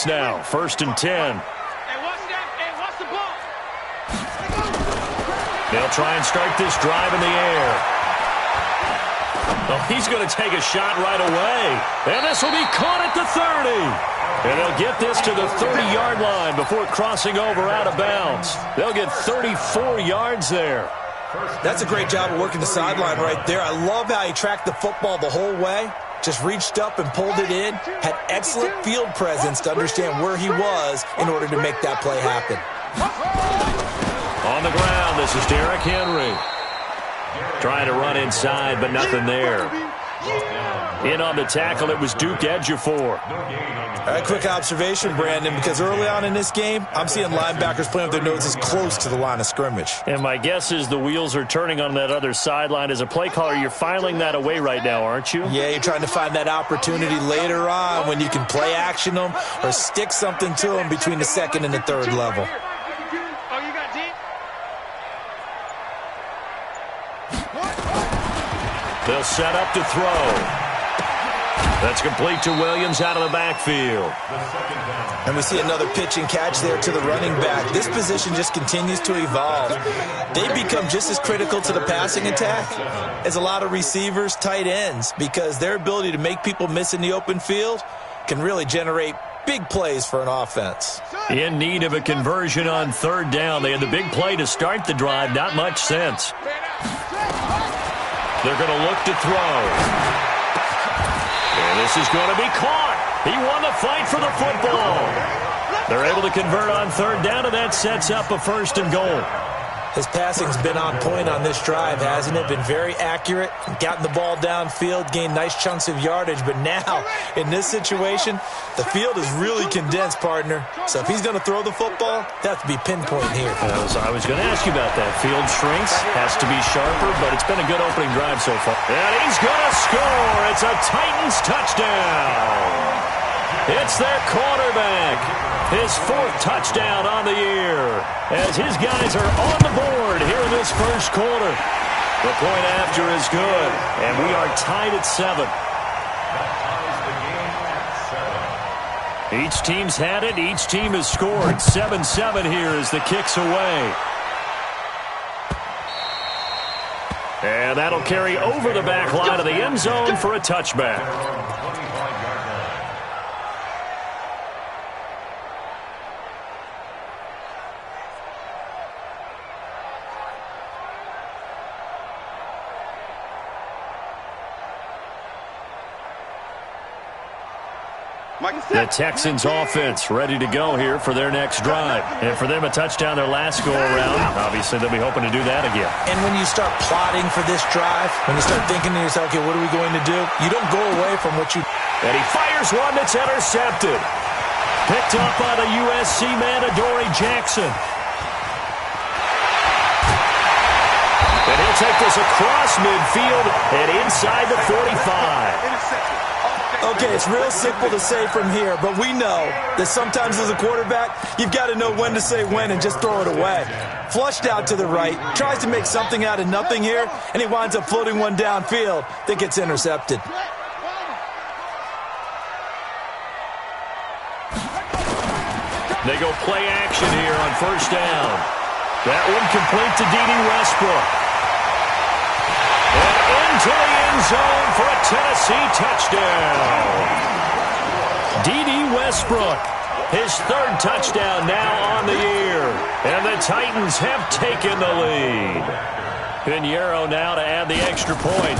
Now, 1st and 10. They'll try and start this drive in the air. Well, he's going to take a shot right away. And this will be caught at the 30. And they'll get this to the 30-yard line before crossing over out of bounds. They'll get 34 yards there. That's a great job of working the sideline right there. I love how he tracked the football the whole way. Just reached up and pulled it in. Had excellent field presence to understand where he was in order to make that play happen. On the ground, this is Derrick Henry. Trying to run inside, but nothing there. In on the tackle, it was Duke Ejiofor. All right, quick observation, Brandon, because early on in this game, I'm seeing linebackers playing with their noses close to the line of scrimmage. And my guess is the wheels are turning on that other sideline. As a play caller, you're filing that away right now, aren't you? Yeah, you're trying to find that opportunity later on when you can play action them or stick something to them between the second and the third level. They'll set up to throw. That's complete to Williams out of the backfield. And we see another pitch and catch there to the running back. This position just continues to evolve. They become just as critical to the passing attack as a lot of receivers, tight ends, because their ability to make people miss in the open field can really generate big plays for an offense. In need of a conversion on 3rd down. They had the big play to start the drive. Not much sense. They're going to look to throw. And this is going to be caught. He won the fight for the football. They're able to convert on 3rd down, and that sets up a 1st and goal. His passing's been on point on this drive, hasn't it? Been very accurate, gotten the ball downfield, gained nice chunks of yardage. But now, in this situation, the field is really condensed, partner. So if he's going to throw the football, that has to be pinpoint here. I was going to ask you about that. Field shrinks, has to be sharper, but it's been a good opening drive so far. And he's going to score. It's a Titans touchdown. It's their quarterback. His 4th touchdown on the year as his guys are on the board here in this 1st quarter. The point after is good, and we are tied at 7. Each team's had it. Each team has scored. 7-7 here as the kick's away. And that'll carry over the back line of the end zone for a touchback. The Texans offense ready to go here for their next drive. And for them, a touchdown their last go-around. Obviously, they'll be hoping to do that again. And when you start plotting for this drive, when you start thinking to yourself, okay, what are we going to do? You don't go away from what you... And he fires one that's intercepted. Picked up by the USC man, Adoree Jackson. And he'll take this across midfield and inside the 45. Okay, it's real simple to say from here, but we know that sometimes as a quarterback, you've got to know when to say when and just throw it away. Flushed out to the right, tries to make something out of nothing here, and he winds up floating one downfield that gets intercepted. They go play action here on 1st down. That one complete to dbat Westbrook. And into the end zone for a Tennessee touchdown. dbat Westbrook, his 3rd touchdown now on the year. And the Titans have taken the lead. Pinheiro now to add the extra point.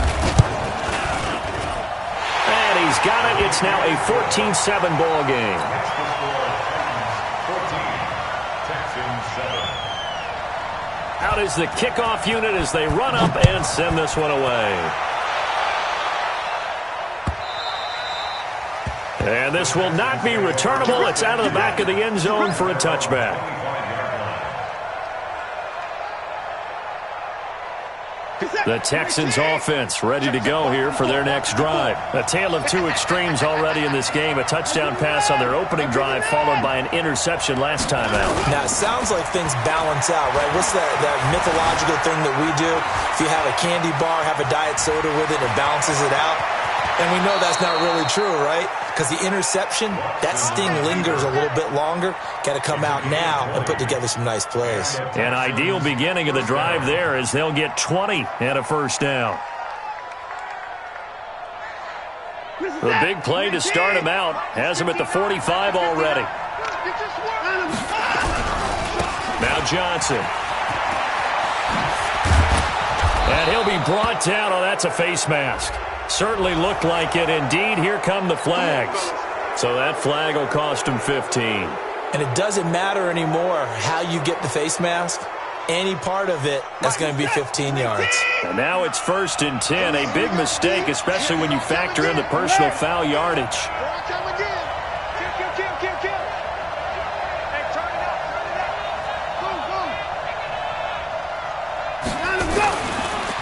And he's got it. It's now a 14-7 ball game. Out is the kickoff unit as they run up and send this one away. And this will not be returnable. It's out of the back of the end zone for a touchback. The Texans offense ready to go here for their next drive. A tale of two extremes already in this game. A touchdown pass on their opening drive followed by an interception last time out. Now, it sounds like things balance out, right? What's that mythological thing that we do? If you have a candy bar, have a diet soda with it, it balances it out. And we know that's not really true, right? Because the interception, that sting lingers a little bit longer. Got to come out now and put together some nice plays. An ideal beginning of the drive there as they'll get 20 and a first down. The big play to start him out has him at the 45 already. Now Johnson. And he'll be brought down. Oh, that's a face mask. Certainly looked like it. Indeed, here come the flags. So that flag will cost him 15. And it doesn't matter anymore how you get the face mask. Any part of it, that's going to be 15 yards. And now it's 1st and 10. A big mistake, especially when you factor in the personal foul yardage.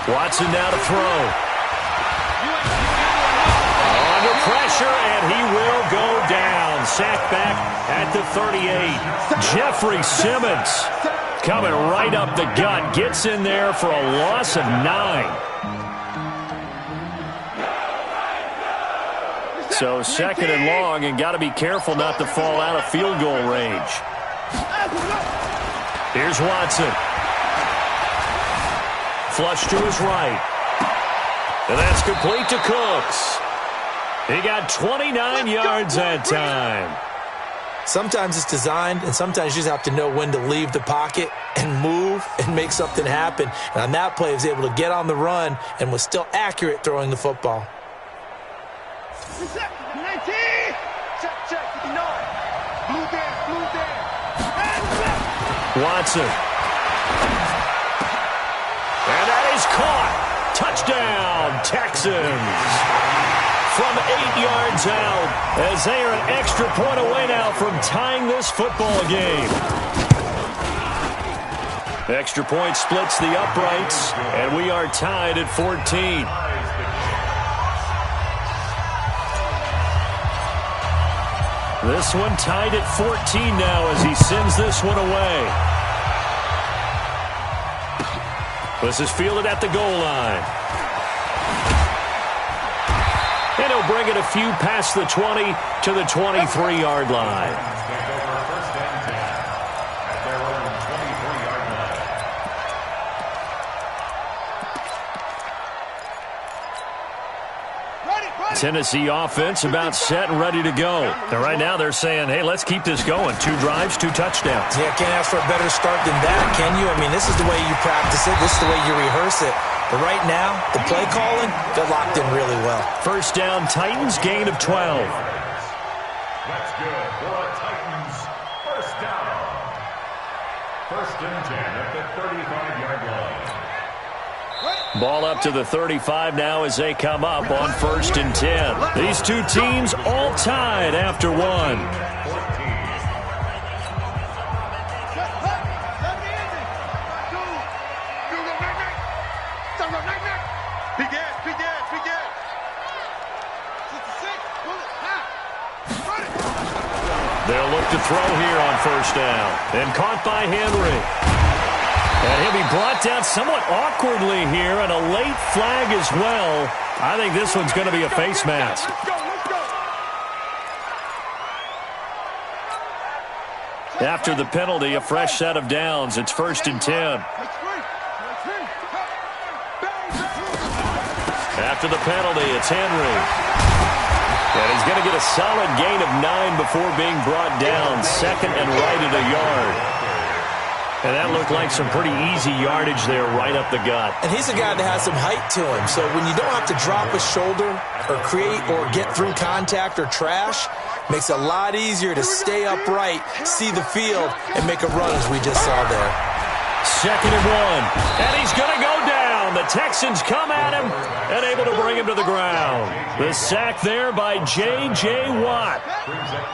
Watson now to throw. Under pressure, and he will go down. Sacked back at the 38. Jeffrey Simmons coming right up the gut. Gets in there for a loss of 9. So 2nd and long, and got to be careful not to fall out of field goal range. Here's Watson. Flush to his right. And that's complete to Cooks. He got 29 yards that time. Sometimes it's designed, and sometimes you just have to know when to leave the pocket and move and make something happen. And on that play, he was able to get on the run and was still accurate throwing the football. Watson. And that is caught. Touchdown, Texans. From 8 yards out, as they are an extra point away now from tying this football game. Extra point splits the uprights, and we are tied at 14. This one tied at 14 now as he sends this one away. This is fielded at the goal line. And he'll bring it a few past the 20 to the 23-yard line. Tennessee offense about set and ready to go. And right now they're saying, hey, let's keep this going. 2 drives, 2 touchdowns. Yeah, can't ask for a better start than that, can you? I mean, this is the way you practice it. This is the way you rehearse it. But right now, the play calling, they're locked in really well. First down, Titans, gain of 12. That's good for a Titans first down. 1st and 10 at the 35-yard line. Ball up to the 35 now as they come up on 1st and 10. These two teams all tied after 1. They'll look to throw here on 1st down. And caught by Henry. And he'll be brought down somewhat awkwardly here, and a late flag as well. I think this one's going to be a face mask. After the penalty, a fresh set of downs. It's 1st and 10. After the penalty, it's Henry. And he's going to get a solid gain of 9 before being brought down. 2nd and right at a yard. And that looked like some pretty easy yardage there right up the gut. And he's a guy that has some height to him. So when you don't have to drop a shoulder or create or get through contact or trash, makes it a lot easier to stay upright, see the field, and make a run as we just saw there. 2nd and 1. And he's going to go down. The Texans come at him and able to bring him to the ground. The sack there by J.J. Watt.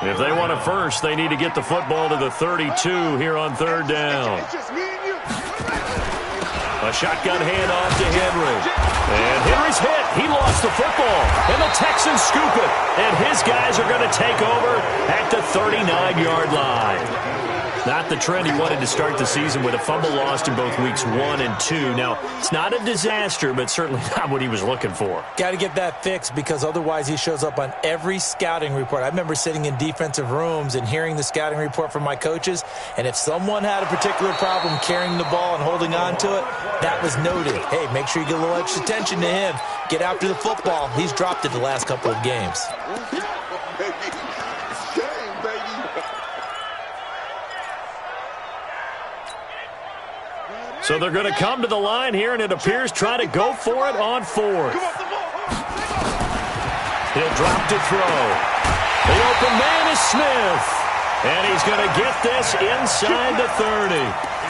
If they want a first, they need to get the football to the 32 here on 3rd down. A shotgun handoff to Henry. And Henry's hit. He lost the football. And the Texans scoop it. And his guys are going to take over at the 39-yard line. Not the trend he wanted to start the season with a fumble lost in both weeks 1 and 2. Now, it's not a disaster, but certainly not what he was looking for. Got to get that fixed because otherwise he shows up on every scouting report. I remember sitting in defensive rooms and hearing the scouting report from my coaches, and if someone had a particular problem carrying the ball and holding on to it, that was noted. Hey, make sure you get a little extra attention to him. Get after the football. He's dropped it the last couple of games. So they're going to come to the line here, and it appears try to go for it on fourth. He'll drop to throw. The open man is Smith. And he's going to get this inside the 30.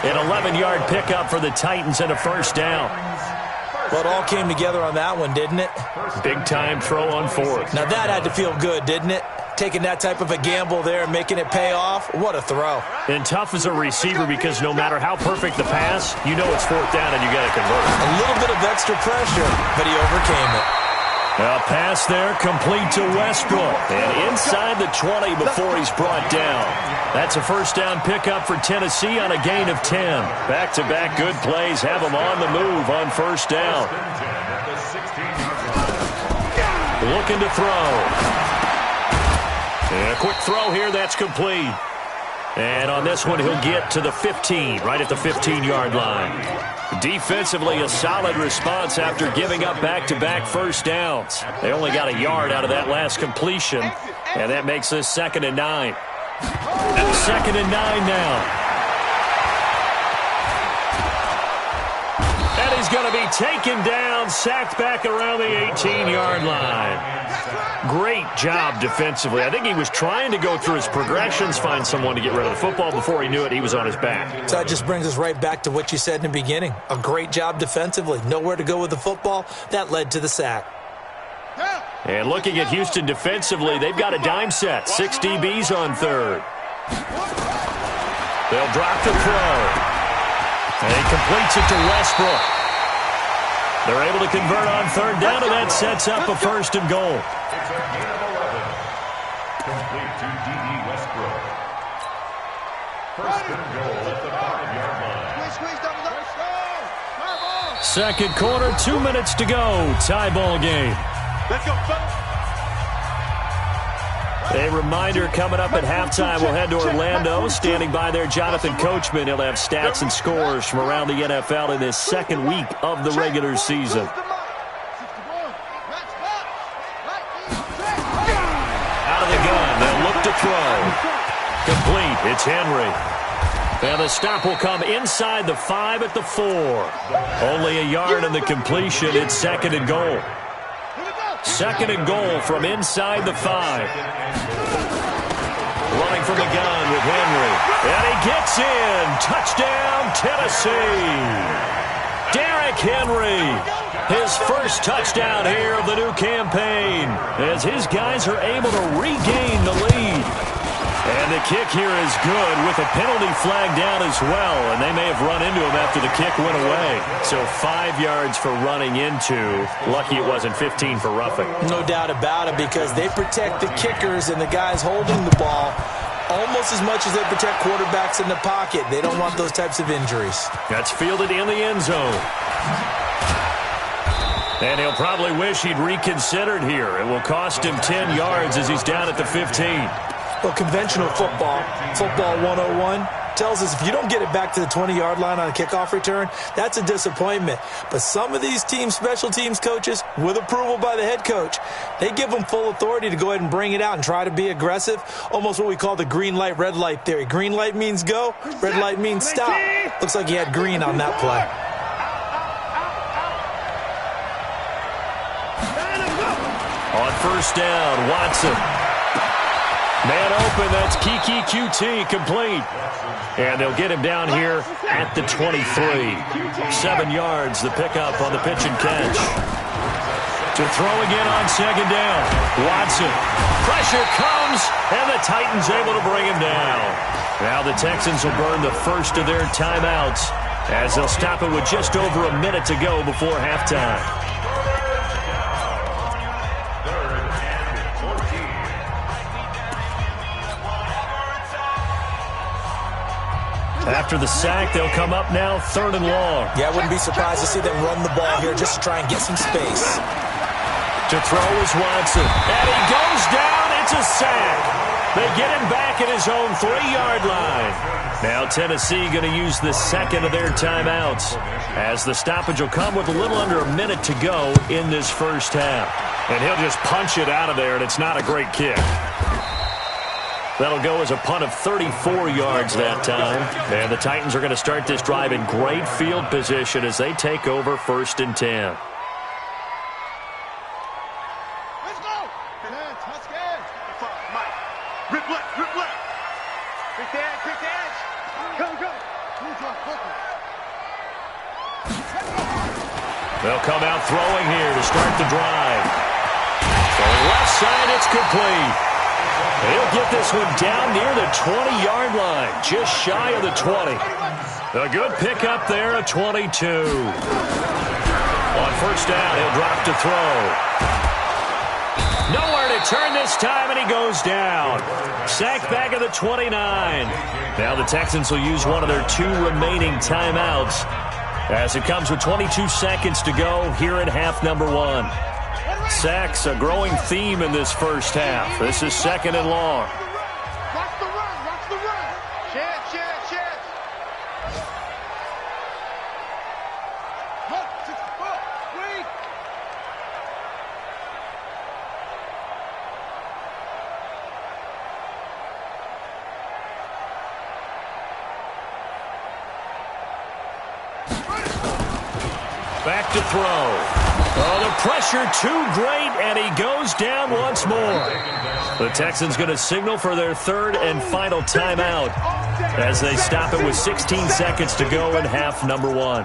An 11-yard pickup for the Titans and a first down. Well, it all came together on that one, didn't it? Big-time throw on fourth. Now that had to feel good, didn't it? Taking that type of a gamble there and making it pay off. What a throw. And tough as a receiver because no matter how perfect the pass, you know it's fourth down and you got to convert. A little bit of extra pressure, but he overcame it. A pass there complete to Westbrook. And inside the 20 before he's brought down. That's a first down pickup for Tennessee on a gain of 10. Back-to-back good plays have them on the move on first down. Looking to throw. And a quick throw here, that's complete. And on this one, he'll get to the 15, right at the 15-yard line. Defensively, a solid response after giving up back-to-back first downs. They only got a yard out of that last completion, and that makes this 2nd and 9. 2nd and 9 now. And he's going to be taken down, sacked back around the 18-yard line. Great job defensively. I think he was trying to go through his progressions, find someone to get rid of the football. Before he knew it, he was on his back. So that just brings us right back to what you said in the beginning. A great job defensively. Nowhere to go with the football. That led to the sack. And looking at Houston defensively, they've got a dime set. 6 DBs on third. They'll drop the throw. And he completes it to Westbrook. They're able to convert on third down, and that sets up a first and goal. It's a gain of 11. Complete to D.D. Westbrook. First and goal at the 5-yard line. Second quarter, 2 minutes to go. Tie ball game. Let's go, fellas. A reminder coming up at halftime. We'll head to Orlando. Standing by there, Jonathan Coachman. He'll have stats and scores from around the NFL in this second week of the regular season. Out of the gun. They'll look to throw. Complete. It's Henry. And the stop will come inside the 5 at the 4. Only a yard in the completion. It's 2nd and goal. 2nd and goal from inside the 5. Running from the gun with Henry. And he gets in. Touchdown, Tennessee. Derrick Henry. His first touchdown here of the new campaign as his guys are able to regain the lead. And the kick here is good with a penalty flag down as well. And they may have run into him after the kick went away. So 5 yards for running into. Lucky it wasn't 15 for roughing. No doubt about it because they protect the kickers and the guys holding the ball almost as much as they protect quarterbacks in the pocket. They don't want those types of injuries. That's fielded in the end zone. And he'll probably wish he'd reconsidered here. It will cost him 10 yards as he's down at the 15. Well, conventional football 101, tells us if you don't get it back to the 20-yard line on a kickoff return, that's a disappointment. But some of these special teams coaches, with approval by the head coach, they give them full authority to go ahead and bring it out and try to be aggressive, almost what we call the green light, red light theory. Green light means go, red light means stop. Looks like he had green on that play. On first down, Watson. Man open, that's Kiki QT, complete. And they'll get him down here at the 23. 7 yards, the pickup on the pitch and catch. To throw again on second down. Watson. Pressure comes, and the Titans able to bring him down. Now the Texans will burn the first of their timeouts as they'll stop it with just over a minute to go before halftime. After the sack, they'll come up now 3rd and long. Yeah, I wouldn't be surprised to see them run the ball here just to try and get some space. To throw is Watson. And he goes down. It's a sack. They get him back at his own 3-yard line. Now Tennessee going to use the second of their timeouts, as the stoppage will come with a little under a minute to go in this first half. And he'll just punch it out of there, and it's not a great kick. That'll go as a punt of 34 yards that time. And the Titans are going to start this drive in great field position as they take over 1st and 10. They'll come out throwing here to start the drive. So left side, it's complete. He'll get this one down near the 20-yard line, just shy of the 20. A good pickup there, a 22. On 1st down, he'll drop to throw. Nowhere to turn this time, and he goes down. Sacked back at the 29. Now the Texans will use one of their 2 remaining timeouts, as it comes with 22 seconds to go here in half number 1. Sacks, a growing theme in this first half. This is 2nd and long. Watch the run, watch the run. Chance. Look, 6-4, wait. Back to throw. Oh, the pressure too great, and he goes down once more. The Texans going to signal for their 3rd and final timeout as they stop it with 16 seconds to go in half number 1.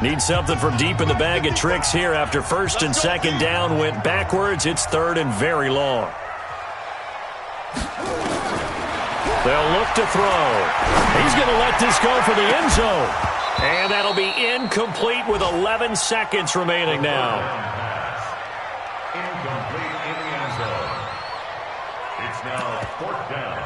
Need something from deep in the bag of tricks here after 1st and 2nd down went backwards. It's 3rd and very long. They'll look to throw. He's going to let this go for the end zone. And that'll be incomplete with 11 seconds remaining now. Incomplete in the end zone. It's now 4th down.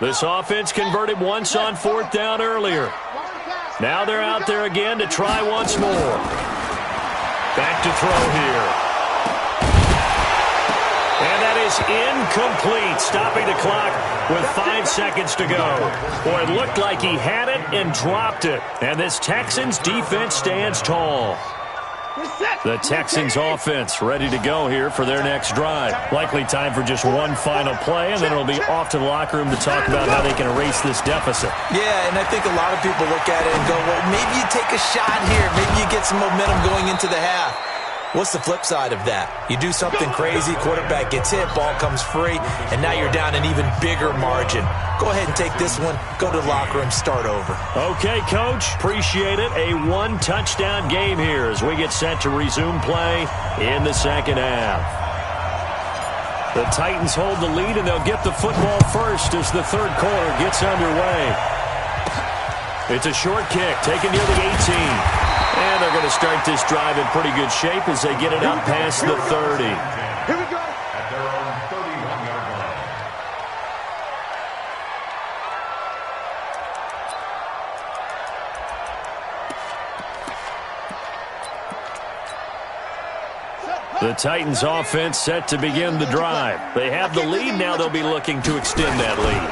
This offense converted once on 4th down earlier. Now they're out there again to try once more. Back to throw here. And that is incomplete, stopping the clock with 5 seconds to go. Boy, it looked like he had it and dropped it. And this Texans defense stands tall. The Texans offense ready to go here for their next drive. Likely time for just one final play, and then it'll be off to the locker room to talk about how they can erase this deficit. Yeah, and I think a lot of people look at it and go, well, maybe you take a shot here. Maybe you get some momentum going into the half. What's the flip side of that? You do something crazy, quarterback gets hit, ball comes free, and now you're down an even bigger margin. Go ahead and take this one, go to the locker room, start over. Okay, Coach, appreciate it. A 1-touchdown game here as we get set to resume play in the second half. The Titans hold the lead, and they'll get the football first as the third quarter gets underway. It's a short kick taken near the 18. And they're going to start this drive in pretty good shape as they get it up past the 30. Here we go. At their own 31-yard line. The Titans offense set to begin the drive. They have the lead. Now they'll be looking to extend that lead.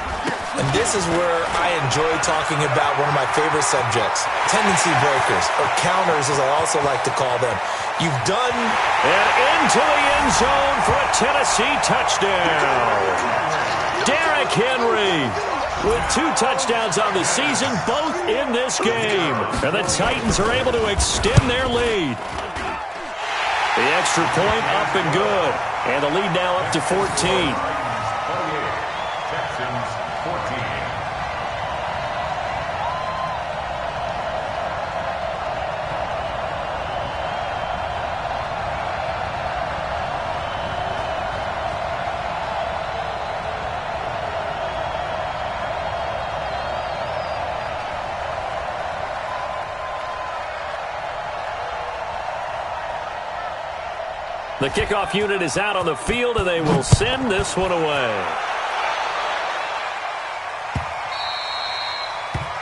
And this is where I enjoy talking about one of my favorite subjects, tendency breakers, or counters as I also like to call them. You've done... And into the end zone for a Tennessee touchdown. Derrick Henry with 2 touchdowns on the season, both in this game. And the Titans are able to extend their lead. The extra point up and good. And the lead now up to 14. Texans 14. The kickoff unit is out on the field, and they will send this one away.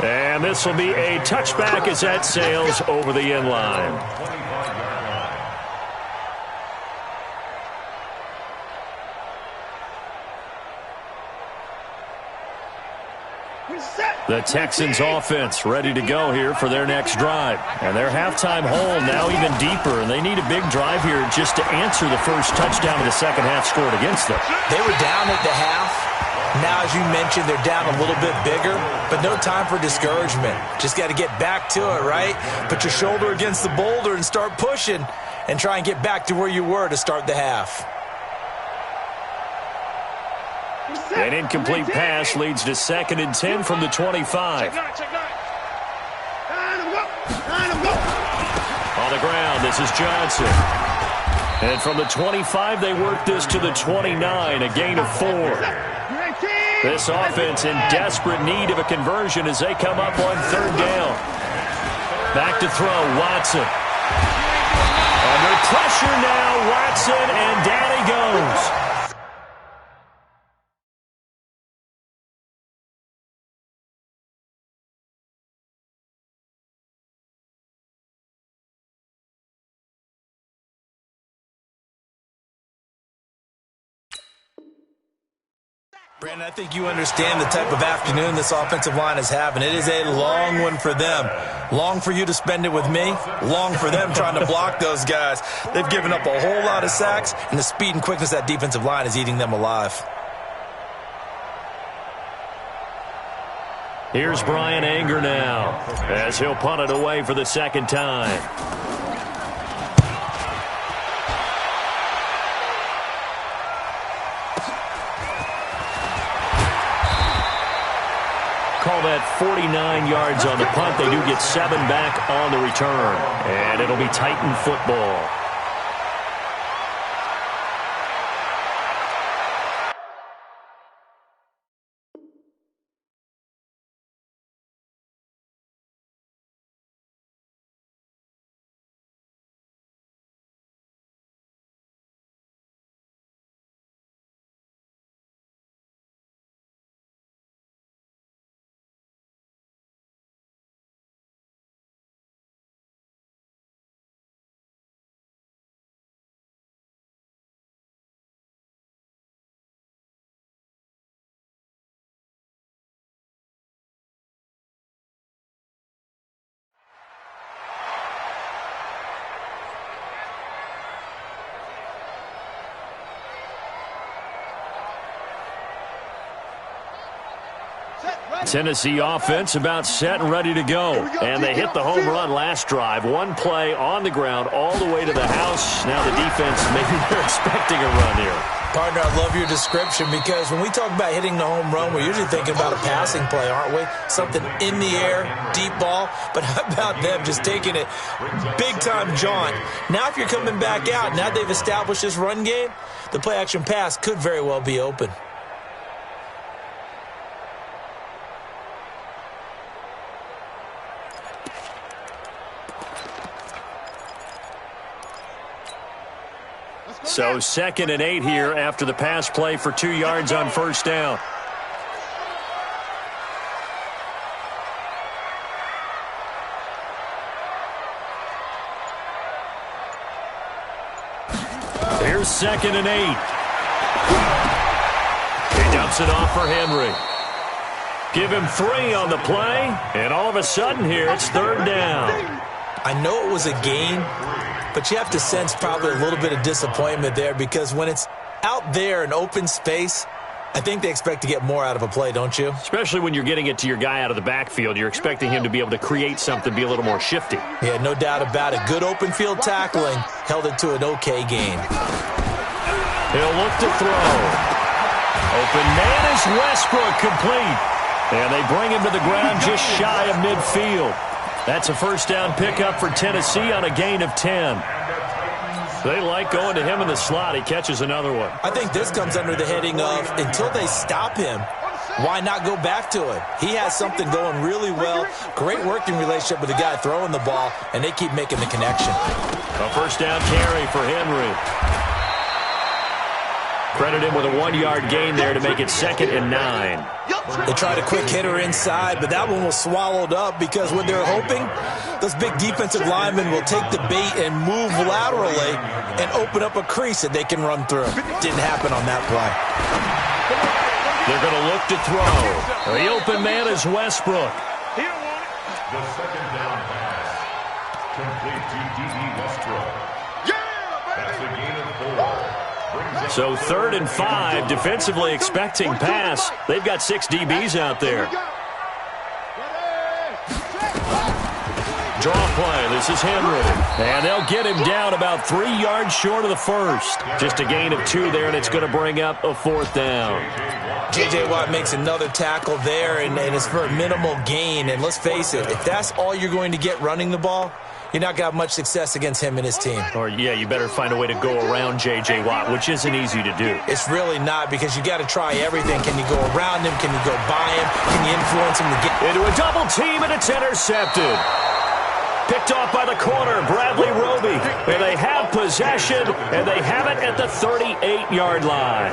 And this will be a touchback as that sails over the end line. The Texans offense ready to go here for their next drive. And their halftime hole now even deeper, and they need a big drive here just to answer the first touchdown of the second half scored against them. They were down at the half. Now, as you mentioned, they're down a little bit bigger, but no time for discouragement. Just got to get back to it, right? Put your shoulder against the boulder and start pushing and try and get back to where you were to start the half. An incomplete pass leads to 2nd and 10 from the 25. On the ground, this is Johnson. And from the 25, they work this to the 29, a gain of 4. This offense in desperate need of a conversion as they come up on 3rd down. Back to throw, Watson. Under pressure now, Watson, and down he goes. Brandon, I think you understand the type of afternoon this offensive line is having. It is a long one for them. Long for you to spend it with me. Long for them trying to block those guys. They've given up a whole lot of sacks, and the speed and quickness of that defensive line is eating them alive. Here's Brian Anger now as he'll punt it away for the 2nd time. Call that 49 yards on the punt. They do get 7 back on the return. And it'll be Titan football. Tennessee offense about set and ready to go. And they hit the home run last drive. One play on the ground all the way to the house. Now the defense, maybe they're expecting a run here. Partner, I love your description because when we talk about hitting the home run, we're usually thinking about a passing play, aren't we? Something in the air, deep ball. But how about them just taking it big-time jaunt? Now if you're coming back out, now they've established this run game, the play-action pass could very well be open. So 2nd and 8 here after the pass play for 2 yards on 1st down. Here's 2nd and 8. He dumps it off for Henry. Give him 3 on the play, and all of a sudden here it's 3rd down. I know it was a gain, but you have to sense probably a little bit of disappointment there because when it's out there in open space, I think they expect to get more out of a play, don't you? Especially when you're getting it to your guy out of the backfield. You're expecting him to be able to create something, be a little more shifty. Yeah, no doubt about it. Good open field tackling held it to an okay gain. He'll look to throw. Open man is Westbrook, complete. And they bring him to the ground just shy of midfield. That's a 1st down pickup for Tennessee on a gain of 10. They like going to him in the slot. He catches another one. I think this comes under the heading of until they stop him, why not go back to it? He has something going really well. Great working relationship with the guy throwing the ball, and they keep making the connection. A first down carry for Henry. Credit him with a 1-yard gain there to make it 2nd and 9. They tried a quick hitter inside, but that one was swallowed up because what they're hoping, those big defensive linemen will take the bait and move laterally and open up a crease that they can run through. Didn't happen on that play. They're going to look to throw. The open man is Westbrook. The second down pass. Complete to D.B. Westbrook. That's a gain of 4. So 3rd and 5, defensively expecting pass. They've got 6 DBs out there. Draw play. This is Henry. And they'll get him down about 3 yards short of the first. Just a gain of 2 there, and it's going to bring up a 4th down. J.J. Watt makes another tackle there, and it's for a minimal gain. And let's face it, if that's all you're going to get running the ball, you're not going to have much success against him and his team. Or, yeah, you better find a way to go around J.J. Watt, which isn't easy to do. It's really not, because you got to try everything. Can you go around him? Can you go by him? Can you influence him to get into a double team, and it's intercepted. Picked off by the corner, Bradley Roby. And they have possession, and they have it at the 38-yard line.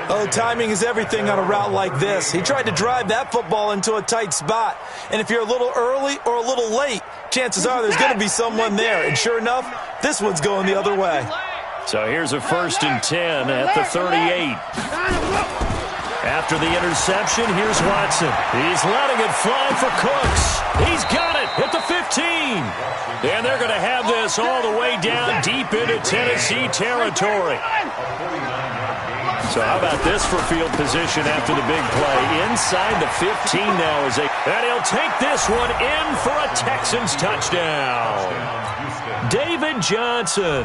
Oh, timing is everything on a route like this. He tried to drive that football into a tight spot. And if you're a little early or a little late, chances are there's going to be someone there. And sure enough, this one's going the other way. So here's a 1st and 10 at the 38. After the interception, here's Watson. He's letting it fly for Cooks. He's got it at the 15. And they're going to have this all the way down deep into Tennessee territory. So how about this for field position after the big play? Inside the 15 now is and he'll take this one in for a Texans touchdown. David Johnson,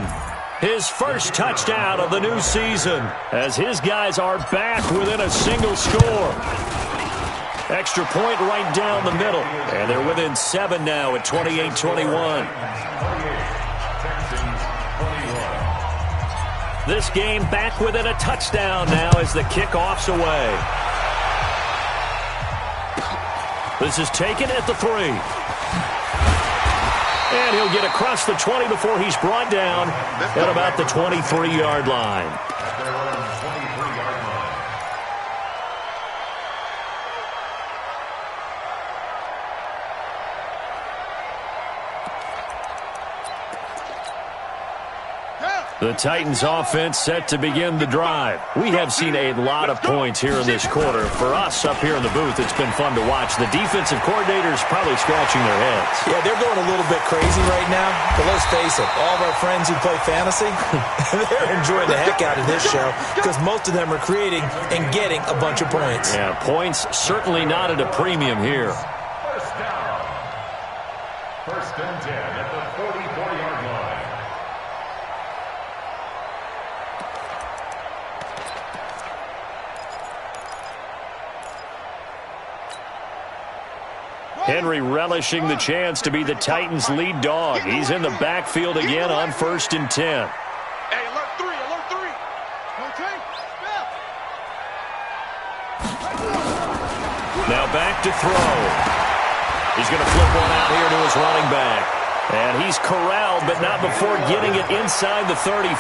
his first touchdown of the new season, as his guys are back within a single score. Extra point right down the middle, and they're within 7 now at 28-21. This game back within a touchdown now as the kickoff's away. This is taken at the 3. And he'll get across the 20 before he's brought down at about the 23-yard line. The Titans offense set to begin the drive. We have seen a lot of points here in this quarter. For us up here in the booth, it's been fun to watch. The defensive coordinators probably scratching their heads. Yeah, they're going a little bit crazy right now. But let's face it, all of our friends who play fantasy, they're enjoying the heck out of this show because most of them are creating and getting a bunch of points. Yeah, points certainly not at a premium here. First down. 1st and 10 at the 44-yard line. Henry relishing the chance to be the Titans' lead dog. He's in the backfield again on 1st and 10. Hey, alert 3, alert 3. Okay, Now back to throw. He's going to flip one out here to his running back. And he's corralled, but not before getting it inside the 35.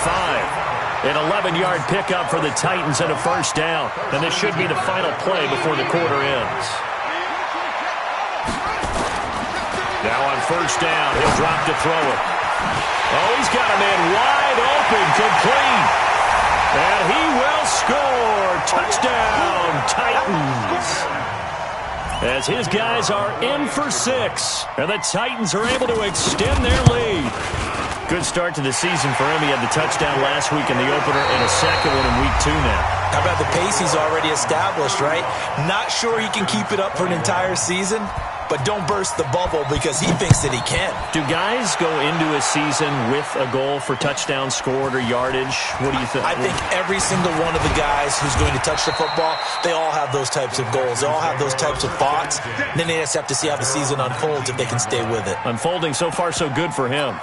An 11-yard pickup for the Titans and a first down. And this should be the final play before the quarter ends. Now on first down, he'll drop to throw it. Oh, he's got a man wide open, complete. And he will score. Touchdown, Titans. As his guys are in for 6. And the Titans are able to extend their lead. Good start to the season for him. He had the touchdown last week in the opener and a second one in week 2 now. How about the pace he's already established, right? Not sure he can keep it up for an entire season, but don't burst the bubble because he thinks that he can. Do guys go into a season with a goal for touchdown scored or yardage? What do you think? I think every single one of the guys who's going to touch the football, they all have those types of goals. They all have those types of thoughts. And then they just have to see how the season unfolds if they can stay with it. Unfolding so far so good for him.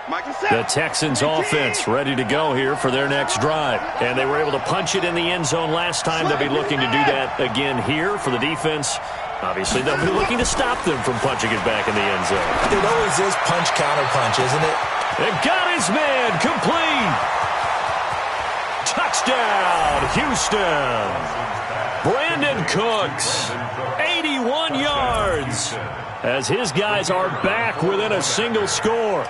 Mike and The Texans offense ready to go here for their next drive. And they were able to punch it in the end zone last time. They'll be looking to do that again here for the defense. Obviously, they'll be looking to stop them from punching it back in the end zone. It always is punch-counter-punch, isn't it? And got his man complete. Touchdown, Houston. Brandon Cooks, 81 yards, as his guys are back within a single score.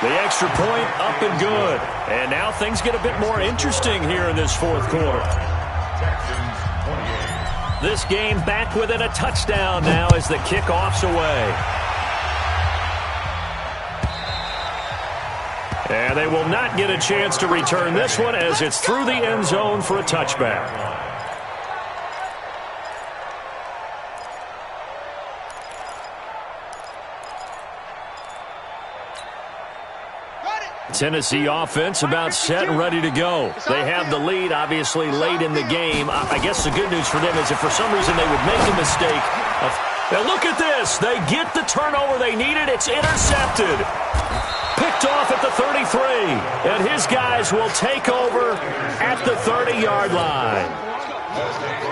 The extra point up and good. And now things get a bit more interesting here in this fourth quarter. This game back within a touchdown now as the kickoff's away. And they will not get a chance to return this one as it's through the end zone for a touchback. Tennessee offense about set and ready to go. They have the lead, obviously, late in the game. I guess the good news for them is if for some reason they would make a mistake. Now look at this. They get the turnover they needed. It's intercepted. Picked off at the 33. And his guys will take over at the 30-yard line.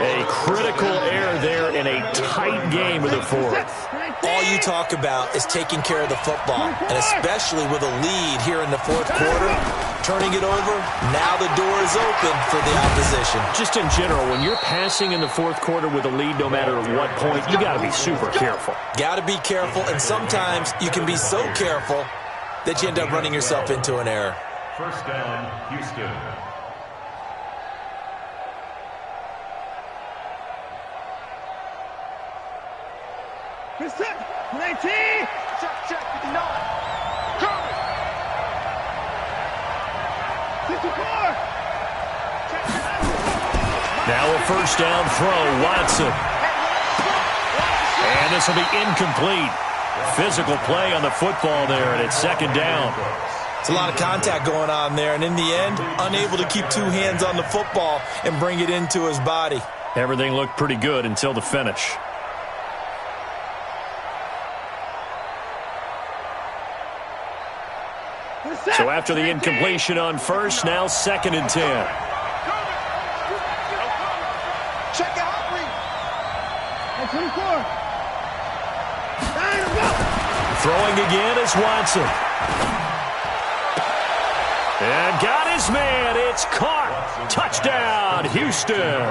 A critical error there in a tight game of the fourth. All you talk about is taking care of the football, and especially with a lead here in the fourth quarter, turning it over, now the door is open for the opposition. Just in general, when you're passing in the fourth quarter with a lead, no matter what point, you got to be super careful. Got to be careful, and sometimes you can be so careful that you end up running yourself into an error. First down, Houston. Check, 19. Check, 9. Coming. 54. Now a first down throw, Watson. And this will be incomplete. Physical play on the football there, and it's second down. It's a lot of contact going on there, and in the end, unable to keep two hands on the football and bring it into his body. Everything looked pretty good until the finish. So after the incompletion on first, now second and 10. Check out, please. 24. Throwing again is Watson. And got his man. It's caught. Touchdown, Houston.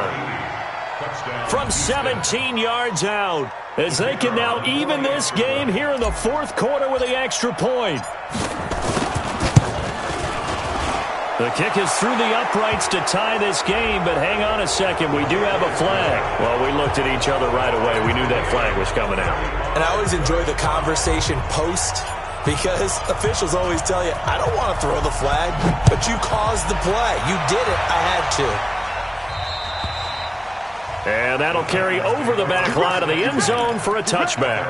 From 17 yards out, as they can now even this game here in the fourth quarter with the extra point. The kick is through the uprights to tie this game, but hang on a second. We do have a flag. Well, we looked at each other right away. We knew that flag was coming out. And I always enjoy the conversation post because officials always tell you, I don't want to throw the flag, but you caused the play. You did it. I had to. And that'll carry over the back line of the end zone for a touchback.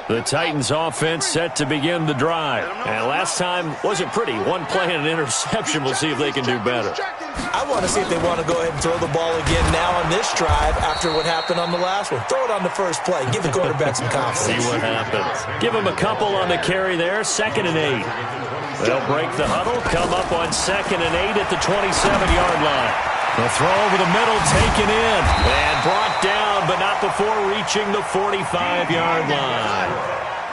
The Titans offense set to begin the drive. And last time wasn't pretty. One play and an interception. We'll see if they can do better. I want to see if they want to go ahead and throw the ball again now on this drive after what happened on the last one. Throw it on the first play. Give the quarterback some confidence. See what happens. Give him a couple on the carry there. 2nd and 8. They'll break the huddle. Come up on 2nd and 8 at the 27-yard line. The throw over the middle taken in and brought down, but not before reaching the 45-yard line.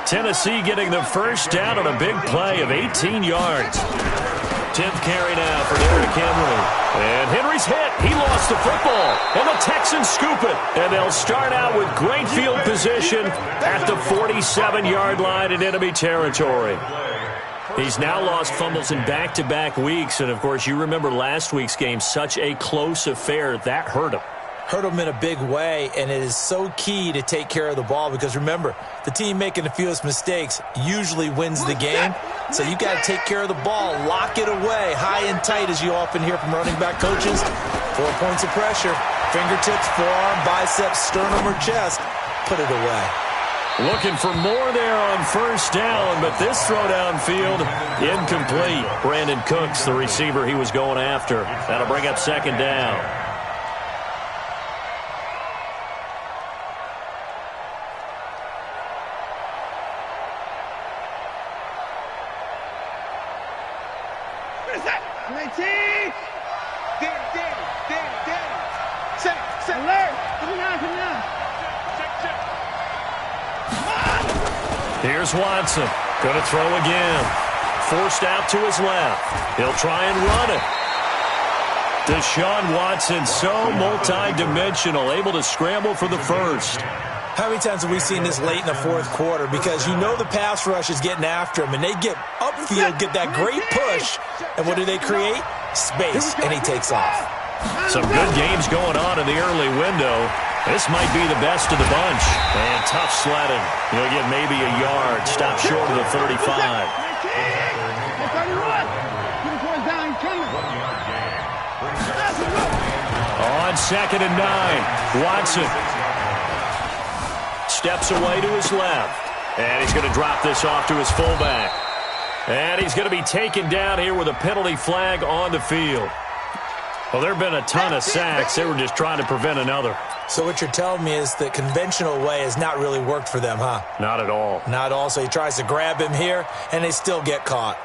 Tennessee getting the first down on a big play of 18 yards. 10th carry now for Derrick Henry. And Henry's hit. He lost the football. And the Texans scoop it. And they'll start out with great field position at the 47-yard line in enemy territory. He's now lost fumbles in back-to-back weeks. And, of course, you remember last week's game, such a close affair. That hurt him. Hurt him in a big way, and it is so key to take care of the ball because, remember, the team making the fewest mistakes usually wins the game. So you got to take care of the ball, lock it away, high and tight, as you often hear from running back coaches. 4 points of pressure. Fingertips, forearm, biceps, sternum, or chest. Put it away. Looking for more there on first down, but this throw downfield incomplete. Brandon Cooks, the receiver he was going after. That'll bring up second down. Here's Watson. Going to throw again. Forced out to his left. He'll try and run it. Deshaun Watson, so multi-dimensional, able to scramble for the first. How many times have we seen this late in the fourth quarter? Because you know the pass rush is getting after him, and they get upfield, get that great push, and what do they create? Space, and he takes off. Some good games going on in the early window. This might be the best of the bunch. And tough sledding. He'll get maybe a yard. Stop short of the 35. On 2nd and 9, Watson steps away to his left. And he's going to drop this off to his fullback. And he's going to be taken down here with a penalty flag on the field. Well, there have been a ton of sacks. They were just trying to prevent another. So what you're telling me is the conventional way has not really worked for them, huh? Not at all. Not at all. So he tries to grab him here, and they still get caught.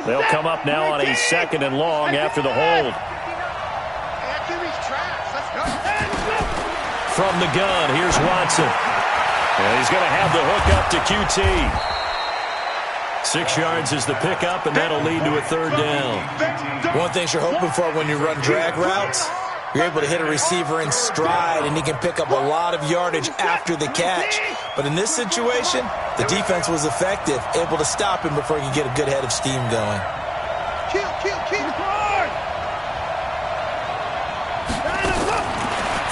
They'll come up now on a 2nd and long after the hold. From the gun, here's Watson. And he's going to have the hook up to QT. 6 yards is the pickup, and that'll lead to a 3rd down. One thing you're hoping for when you run drag routes, you're able to hit a receiver in stride, and he can pick up a lot of yardage after the catch. But in this situation, the defense was effective, able to stop him before he could get a good head of steam going.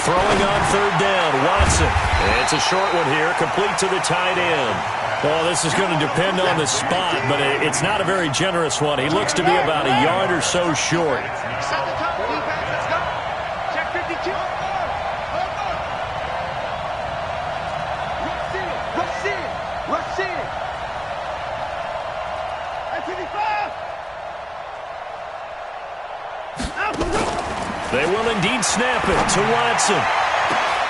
Throwing on 3rd down, Watson. It's a short one here, complete to the tight end. Well, this is going to depend on the spot, but it's not a very generous one. He looks to be about a yard or so short. They will indeed snap it to Watson.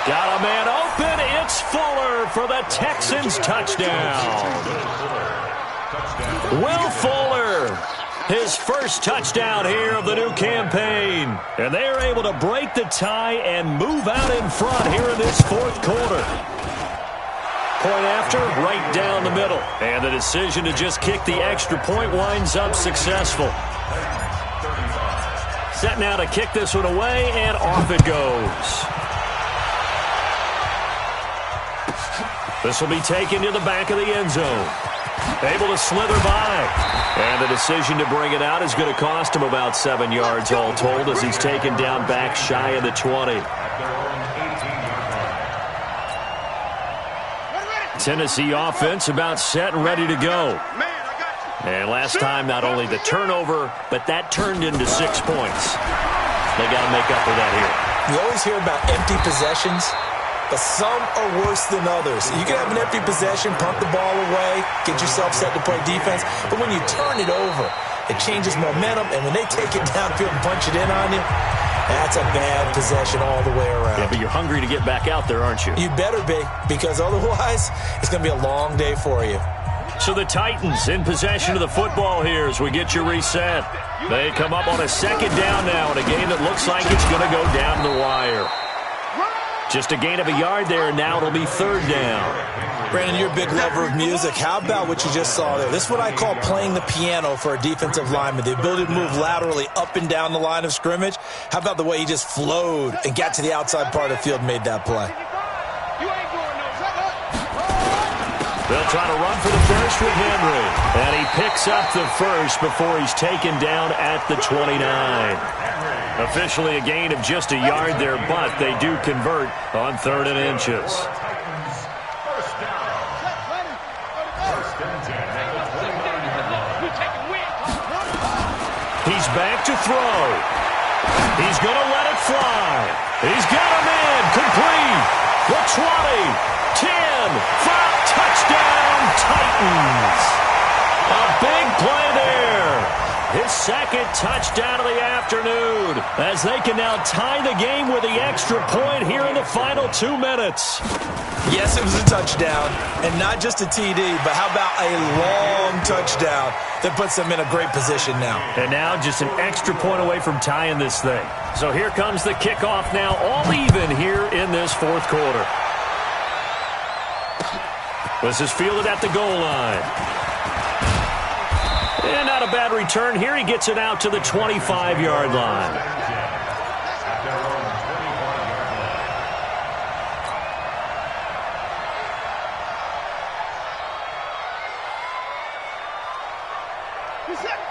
Got a man open. It's Fuller for the Texans touchdown. Will Fuller, his first touchdown here of the new campaign. And they are able to break the tie and move out in front here in this 4th quarter. Point after, right down the middle. And the decision to just kick the extra point winds up successful. Set now to kick this one away, and off it goes. This will be taken to the back of the end zone. Able to slither by. And the decision to bring it out is going to cost him about 7 yards all told as he's taken down back shy of the 20. Tennessee offense about set and ready to go. And last time, not only the turnover, but that turned into 6 points. They got to make up for that here. You always hear about empty possessions, but some are worse than others. You can have an empty possession, punt the ball away, get yourself set to play defense, but when you turn it over, it changes momentum, and when they take it downfield and punch it in on you, that's a bad possession all the way around. Yeah, but you're hungry to get back out there, aren't you? You better be, because otherwise, it's going to be a long day for you. So the Titans in possession of the football here as we get you reset. They come up on a 2nd down now in a game that looks like it's going to go down the wire. Just a gain of a yard there, and now it'll be 3rd down. Brandon, you're a big lover of music. How about what you just saw there? This is what I call playing the piano for a defensive lineman, the ability to move laterally up and down the line of scrimmage. How about the way he just flowed and got to the outside part of the field and made that play? They'll try to run for the first with Henry. And he picks up the first before he's taken down at the 29. Officially a gain of just a yard there, but they do convert on 3rd and inches. He's back to throw. He's going to let it fly. He's got him in. Complete. The 20, 10, 5, touchdown, Titans. A big play there. His second touchdown of the afternoon as they can now tie the game with the extra point here in the final 2 minutes. Yes, it was a touchdown, and not just a TD, but how about a long touchdown that puts them in a great position now. And now just an extra point away from tying this thing. So here comes the kickoff now, all even here in this fourth quarter. This is fielded at the goal line. And not a bad return here. He gets it out to the 25-yard line.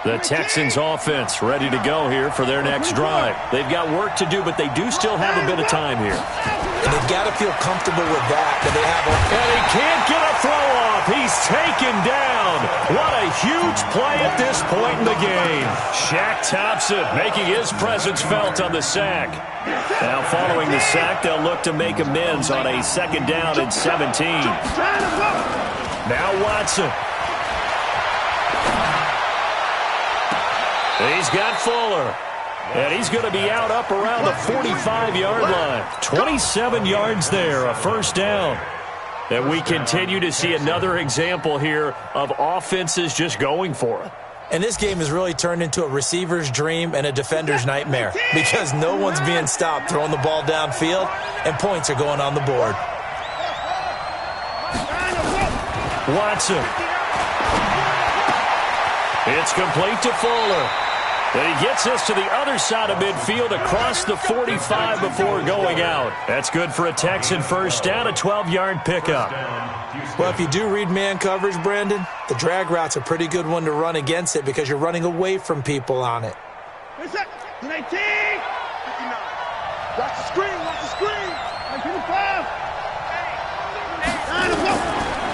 The Texans offense ready to go here for their next drive. They've got work to do, but they do still have a bit of time here. And they've got to feel comfortable with that they have and he can't get a throw off. He's taken down. What a huge play at this point in the game. Shaq Thompson making his presence felt on the sack. Now following the sack, they'll look to make amends on a second down and 17. Now Watson. He's got Fuller. And he's going to be out up around the 45-yard line. 27 yards there, a first down. And we continue to see another example here of offenses just going for it. And this game has really turned into a receiver's dream and a defender's nightmare because no one's being stopped throwing the ball downfield, and points are going on the board. Watson. It's complete to Fuller. And he gets us to the other side of midfield across the 45 before going out. That's good for a Texan first down, a 12-yard pickup. Well, if you do read man coverage, Brandon, the drag route's a pretty good one to run against it because you're running away from people on it. Watch the screen, watch the screen.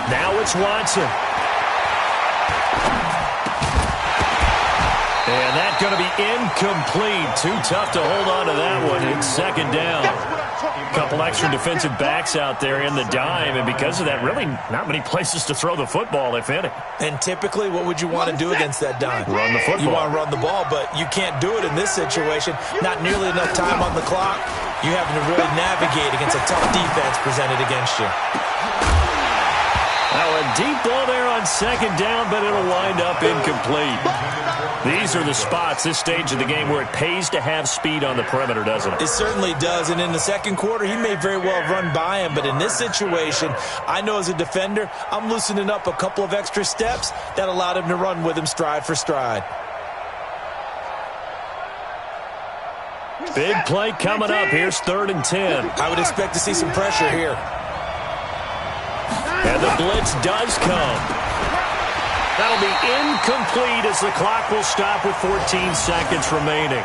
Now it's Watson. And that's going to be incomplete. Too tough to hold on to that one. It's second down. A couple extra defensive backs out there in the dime, and because of that, really not many places to throw the football, if any. And typically, what would you want to do against that dime? Run the football. You want to run the ball, but you can't do it in this situation. Not nearly enough time on the clock. You having to really navigate against a tough defense presented against you. Now a deep ball there on second down, but it'll wind up incomplete. These are the spots, this stage of the game, where it pays to have speed on the perimeter, doesn't it? It certainly does, and in the second quarter, he may very well run by him, but in this situation, I know as a defender, I'm loosening up a couple of extra steps that allowed him to run with him stride for stride. Big play coming up. Here's 3rd and 10. I would expect to see some pressure here. And the blitz does come. That'll be incomplete as the clock will stop with 14 seconds remaining.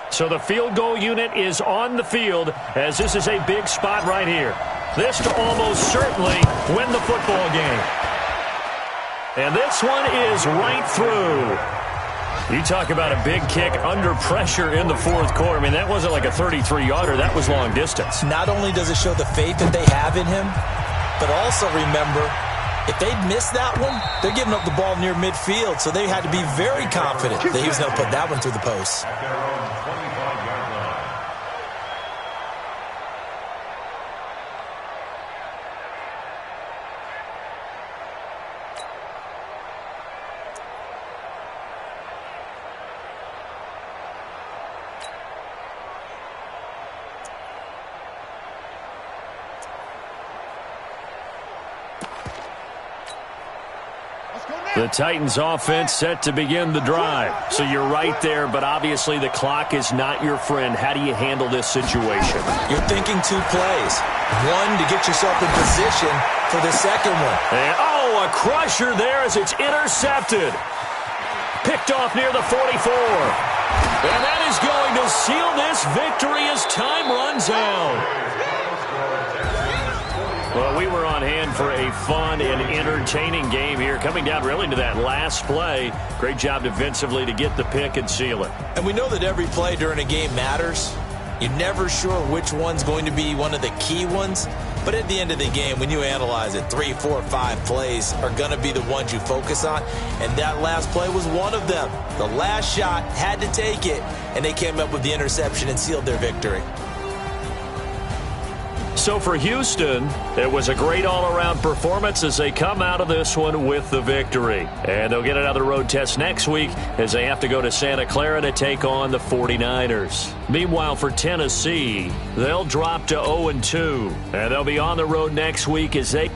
So the field goal unit is on the field as this is a big spot right here. This to almost certainly win the football game. And this one is right through. You talk about a big kick under pressure in the fourth quarter. I mean, that wasn't like a 33-yarder. That was long distance. Not only does it show the faith that they have in him, but also remember, if they'd missed that one, they're giving up the ball near midfield, so they had to be very confident that he was going to put that one through the post. Let's go The Titans offense set to begin the drive. So you're right there, but obviously the clock is not your friend. How do you handle this situation? You're thinking 2 plays. One to get yourself in position for the second one. And, a crusher there as it's intercepted. Picked off near the 44. And that is going to seal this victory as time runs out. Well, we were on hand for a fun and entertaining game here, coming down really to that last play. Great job defensively to get the pick and seal it. And we know that every play during a game matters. You're never sure which one's going to be one of the key ones. But at the end of the game, when you analyze it, 3, 4, 5 plays are going to be the ones you focus on. And that last play was one of them. The last shot had to take it, and they came up with the interception and sealed their victory. So for Houston, it was a great all-around performance as they come out of this one with the victory. And they'll get another road test next week as they have to go to Santa Clara to take on the 49ers. Meanwhile, for Tennessee, they'll drop to 0-2. And they'll be on the road next week as they